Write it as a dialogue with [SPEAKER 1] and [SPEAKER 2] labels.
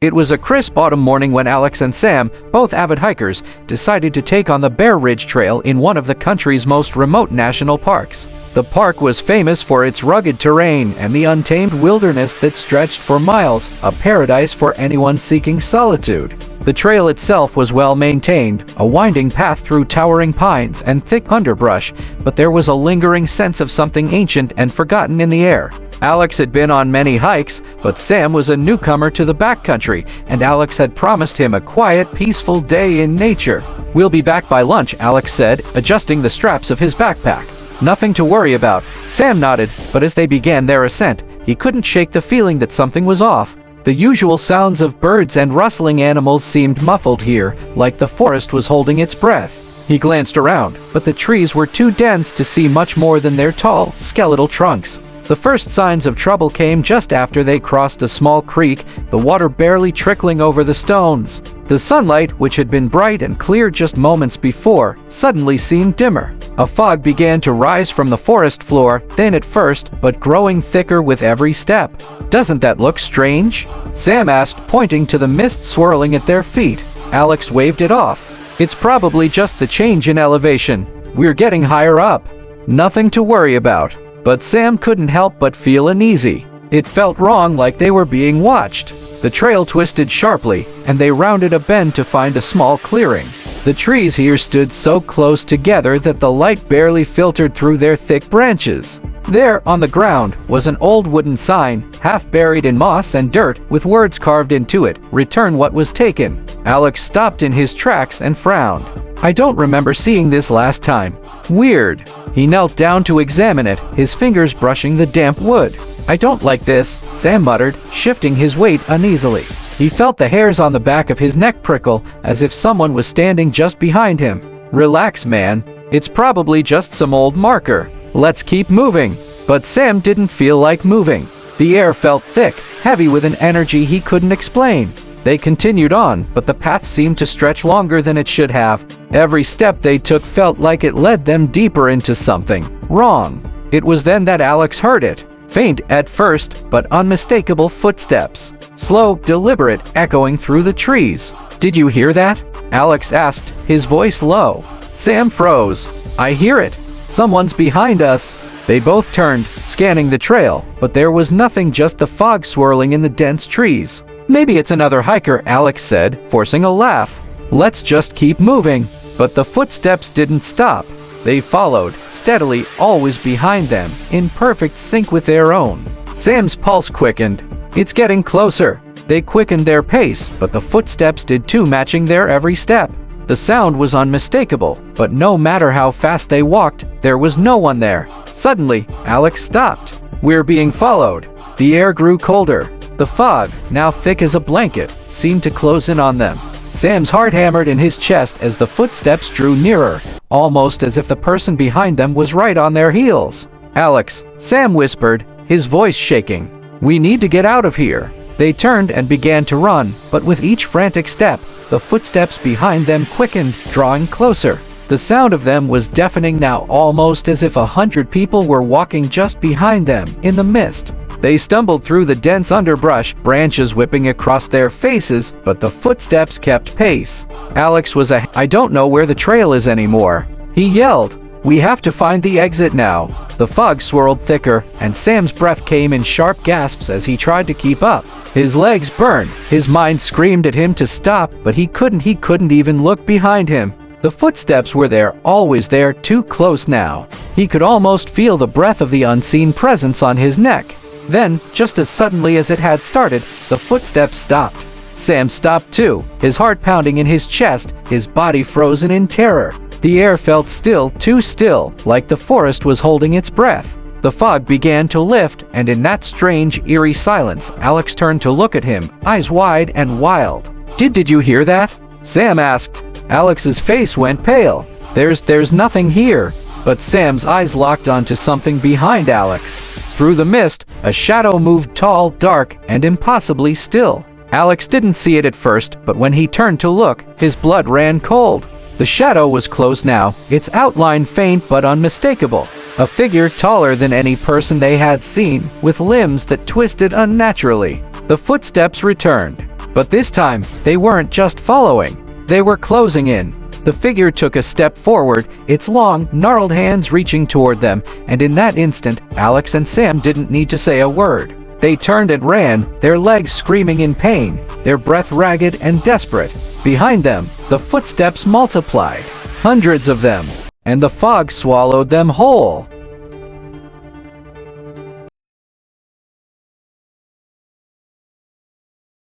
[SPEAKER 1] It was a crisp autumn morning when Alex and Sam, both avid hikers, decided to take on the Bear Ridge Trail in one of the country's most remote national parks. The park was famous for its rugged terrain and the untamed wilderness that stretched for miles, a paradise for anyone seeking solitude. The trail itself was well maintained, a winding path through towering pines and thick underbrush, but there was a lingering sense of something ancient and forgotten in the air. Alex had been on many hikes, but Sam was a newcomer to the backcountry, and Alex had promised him a quiet, peaceful day in nature. "We'll be back by lunch," Alex said, adjusting the straps of his backpack. "Nothing to worry about." Sam nodded, but as they began their ascent, he couldn't shake the feeling that something was off. The usual sounds of birds and rustling animals seemed muffled here, like the forest was holding its breath. He glanced around, but the trees were too dense to see much more than their tall, skeletal trunks. The first signs of trouble came just after they crossed a small creek, the water barely trickling over the stones. The sunlight, which had been bright and clear just moments before, suddenly seemed dimmer. A fog began to rise from the forest floor, thin at first, but growing thicker with every step. "Doesn't that look strange?" Sam asked, pointing to the mist swirling at their feet. Alex waved it off. "It's probably just the change in elevation. We're getting higher up. Nothing to worry about." But Sam couldn't help but feel uneasy. It felt wrong, like they were being watched. The trail twisted sharply, and they rounded a bend to find a small clearing. The trees here stood so close together that the light barely filtered through their thick branches. There, on the ground, was an old wooden sign, half buried in moss and dirt, with words carved into it, "Return what was taken." Alex stopped in his tracks and frowned. "I don't remember seeing this last time. Weird." He knelt down to examine it, his fingers brushing the damp wood. "I don't like this," Sam muttered, shifting his weight uneasily. He felt the hairs on the back of his neck prickle, as if someone was standing just behind him. "Relax, man. It's probably just some old marker. Let's keep moving." But Sam didn't feel like moving. The air felt thick, heavy with an energy he couldn't explain. They continued on, but the path seemed to stretch longer than it should have. Every step they took felt like it led them deeper into something wrong. It was then that Alex heard it. Faint at first, but unmistakable footsteps. Slow, deliberate, echoing through the trees. "Did you hear that?" Alex asked, his voice low. Sam froze. "I hear it. Someone's behind us." They both turned, scanning the trail, but there was nothing, just the fog swirling in the dense trees. "Maybe it's another hiker," Alex said, forcing a laugh. "Let's just keep moving." But the footsteps didn't stop. They followed, steadily, always behind them, in perfect sync with their own. Sam's pulse quickened. "It's getting closer." They quickened their pace, but the footsteps did too, matching their every step. The sound was unmistakable, but no matter how fast they walked, there was no one there. Suddenly, Alex stopped. "We're being followed." The air grew colder. The fog, now thick as a blanket, seemed to close in on them. Sam's heart hammered in his chest as the footsteps drew nearer, almost as if the person behind them was right on their heels. "Alex," Sam whispered, his voice shaking. "We need to get out of here." They turned and began to run, but with each frantic step, the footsteps behind them quickened, drawing closer. The sound of them was deafening now, almost as if 100 people were walking just behind them, in the mist. They stumbled through the dense underbrush, branches whipping across their faces, but the footsteps kept pace. Alex was I don't know where the trail is anymore. He yelled. "We have to find the exit now." The fog swirled thicker, and Sam's breath came in sharp gasps as he tried to keep up. His legs burned, his mind screamed at him to stop, but he couldn't even look behind him. The footsteps were there, always there, too close now. He could almost feel the breath of the unseen presence on his neck. Then, just as suddenly as it had started, the footsteps stopped. Sam stopped too, his heart pounding in his chest, his body frozen in terror. The air felt still, too still, like the forest was holding its breath. The fog began to lift, and in that strange, eerie silence, Alex turned to look at him, eyes wide and wild. Did you hear that?" Sam asked. Alex's face went pale. There's nothing here." But Sam's eyes locked onto something behind Alex. Through the mist, a shadow moved, tall, dark, and impossibly still. Alex didn't see it at first, but when he turned to look, his blood ran cold. The shadow was close now, its outline faint but unmistakable. A figure taller than any person they had seen, with limbs that twisted unnaturally. The footsteps returned. But this time, they weren't just following. They were closing in. The figure took a step forward, its long, gnarled hands reaching toward them, and in that instant, Alex and Sam didn't need to say a word. They turned and ran, their legs screaming in pain, their breath ragged and desperate. Behind them, the footsteps multiplied. Hundreds of them. And the fog swallowed them whole.